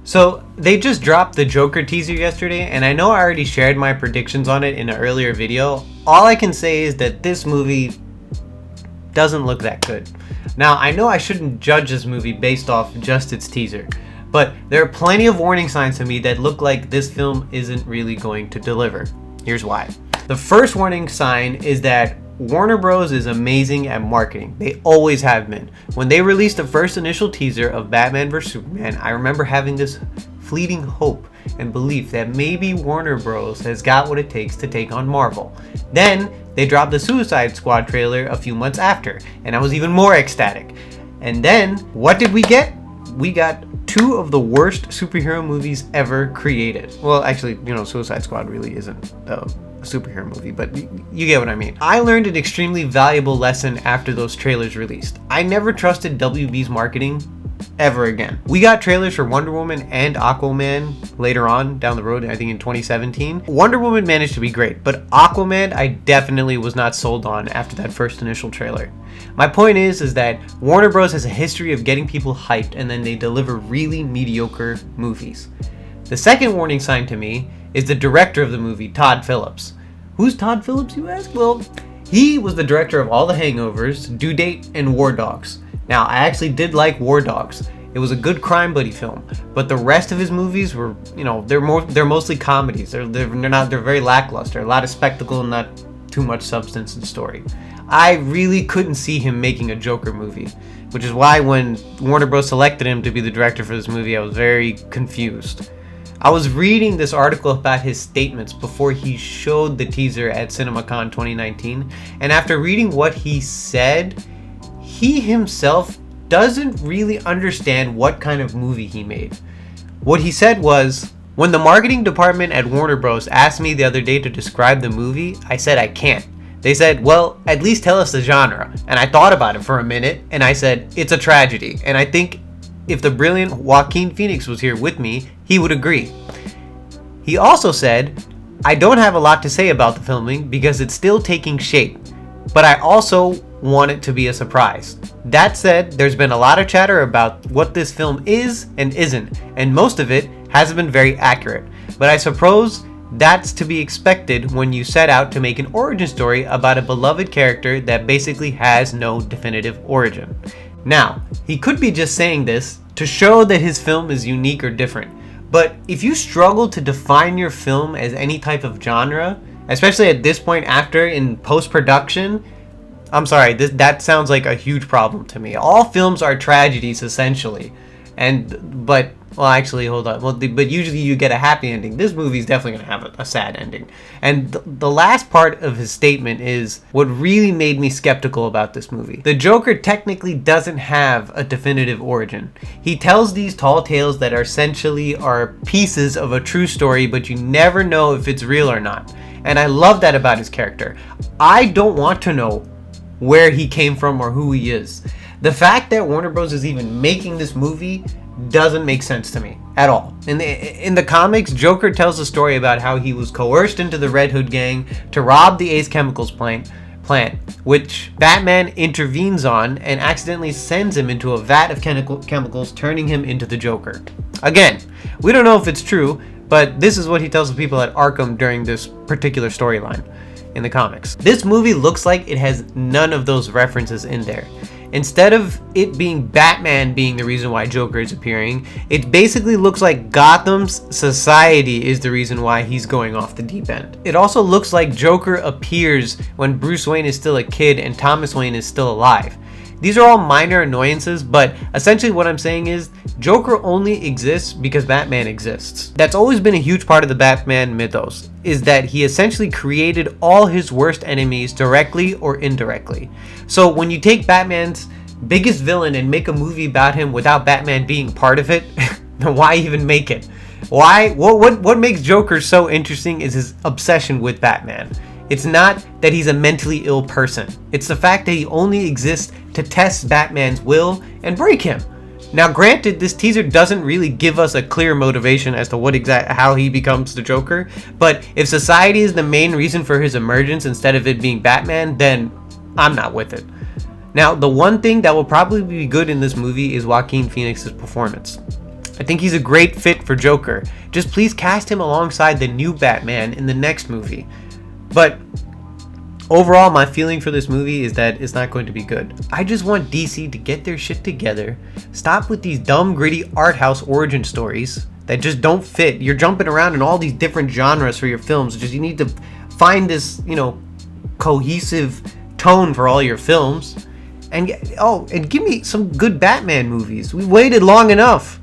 So they just dropped the Joker teaser yesterday, and I know I already shared my predictions on it in an earlier video. All I can say is that this movie doesn't look that good. Now, I know I shouldn't judge this movie based off just its teaser, but there are plenty of warning signs to me that look like this film isn't really going to deliver. Here's why. The first warning sign is that Warner Bros. Is amazing at marketing. They always have been. When they released the first initial teaser of Batman vs Superman, I remember having this fleeting hope and belief that maybe Warner Bros. Has got what it takes to take on Marvel. Then they dropped the Suicide Squad trailer a few months after, and I was even more ecstatic. And then, what did we get? We got two of the worst superhero movies ever created. Well, actually, Suicide Squad really isn't a superhero movie, but you get what I mean. I learned an extremely valuable lesson after those trailers released. I never trusted WB's marketing ever again. We got trailers for Wonder Woman and Aquaman later on down the road, I think in 2017. Wonder Woman managed to be great, but Aquaman I definitely was not sold on after that first initial trailer. My point is that Warner Bros. Has a history of getting people hyped and then they deliver really mediocre movies. The second warning sign to me is the director of the movie, Todd Phillips. Who's Todd Phillips, you ask? Well, he was the director of all the Hangovers, Due Date, and War Dogs. Now, I actually did like War Dogs. It was a good crime buddy film, but the rest of his movies were, they're mostly comedies. They're very lackluster. A lot of spectacle and not too much substance and story. I really couldn't see him making a Joker movie, which is why when Warner Bros. Selected him to be the director for this movie, I was very confused. I was reading this article about his statements before he showed the teaser at CinemaCon 2019, and after reading what he said, he himself doesn't really understand what kind of movie he made. What he said was, "When the marketing department at Warner Bros. Asked me the other day to describe the movie, I said I can't. They said, well, at least tell us the genre. And I thought about it for a minute, and I said, it's a tragedy. And I think if the brilliant Joaquin Phoenix was here with me, he would agree." He also said, "I don't have a lot to say about the filming because it's still taking shape, but I also want it to be a surprise. That said, there's been a lot of chatter about what this film is and isn't, and most of it hasn't been very accurate. But I suppose that's to be expected when you set out to make an origin story about a beloved character that basically has no definitive origin." Now, he could be just saying this to show that his film is unique or different, but if you struggle to define your film as any type of genre, especially at this point after in post-production, I'm sorry, that sounds like a huge problem to me. All films are tragedies essentially, but usually you get a happy ending. This movie is definitely going to have a sad ending. And the last part of his statement is what really made me skeptical about this movie. The Joker technically doesn't have a definitive origin. He tells these tall tales that essentially are pieces of a true story, but you never know if it's real or not. And I love that about his character. I don't want to know where he came from or who he is. The fact that Warner Bros. Is even making this movie doesn't make sense to me at all. In the comics, Joker tells a story about how he was coerced into the Red Hood gang to rob the Ace Chemicals plant, which Batman intervenes on and accidentally sends him into a vat of chemicals, turning him into the Joker. Again, we don't know if it's true, but this is what he tells the people at Arkham during this particular storyline in the comics. This movie looks like it has none of those references in there. Instead of it being Batman being the reason why Joker is appearing, it basically looks like Gotham's society is the reason why he's going off the deep end. It also looks like Joker appears when Bruce Wayne is still a kid and Thomas Wayne is still alive. These are all minor annoyances, but essentially what I'm saying is Joker only exists because Batman exists. That's always been a huge part of the Batman mythos, is that he essentially created all his worst enemies directly or indirectly. So when you take Batman's biggest villain and make a movie about him without Batman being part of it, then why even make it? Why? What makes Joker so interesting is his obsession with Batman. It's not that he's a mentally ill person. It's the fact that he only exists to test Batman's will and break him. Now, granted, this teaser doesn't really give us a clear motivation as to how he becomes the Joker, but if society is the main reason for his emergence instead of it being Batman, then I'm not with it. Now, the one thing that will probably be good in this movie is Joaquin Phoenix's performance. I think he's a great fit for Joker. Just please cast him alongside the new Batman in the next movie. But overall, my feeling for this movie is that it's not going to be good. I just want DC to get their shit together. Stop with these dumb, gritty art house origin stories that just don't fit. You're jumping around in all these different genres for your films. You need to find this, cohesive tone for all your films. And give me some good Batman movies. We waited long enough.